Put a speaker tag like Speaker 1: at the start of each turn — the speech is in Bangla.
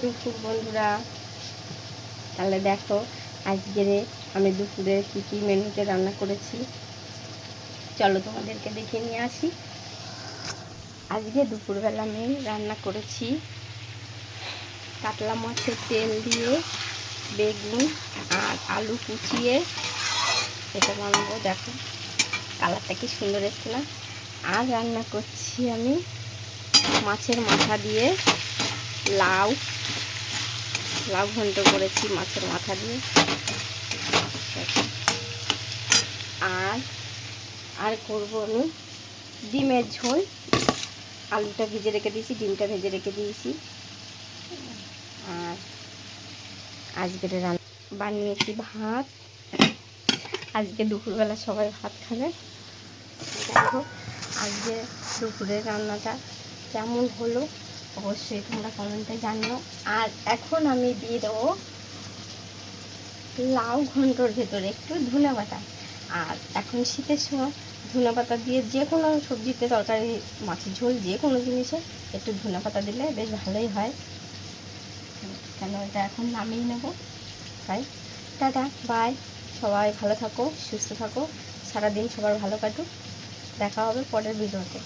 Speaker 1: দুপুর বন্ধুরা। তাহলে দেখো আজকের আমি দুপুরে কী কী মেনুতে রান্না করেছি, চলো তোমাদেরকে দেখে নিয়ে আসি। আজকে দুপুরবেলা আমি রান্না করেছি কাতলা মাছের তেল দিয়ে বেগুন আর আলু কুচিয়ে এটা বানাবো। দেখো কালারটা কি সুন্দর এসছে না। আর রান্না করছি আমি মাছের মাথা দিয়ে লাউ ঘন্ট করেছি মাছের মাথা দিয়ে। আর করবো আমি ডিমের ঝোল, আলুটা ভেজে রেখে দিয়েছি, ডিমটা ভেজে রেখে দিয়েছি। আর আজকের বানিয়েছি ভাত। আজকে দুপুরবেলা সবাই ভাত খাবে। দেখো আজকে দুপুরের রান্নাটা কেমন হলো অবশ্যই তোমরা কমেন্টে জানিও। আর এখন আমি দিয়ে দেবো লাউ ঘন্টর ভেতরে একটু ধনে পাতা। আর এখন শীতের সময় ধনে পাতা দিয়ে যে কোনো সবজিতে, তরকারি, মাছের ঝোল, যে কোনো জিনিসে একটু ধনে পাতা দিলে বেশ ভালোই হয়। কেন এটা এখন নামিয়ে নেব। তাই টাটা বাই, সবাই ভালো থাকো, সুস্থ থাকো, সারাদিন সবার ভালো কাটুক। দেখা হবে পরের ভিডিওতে।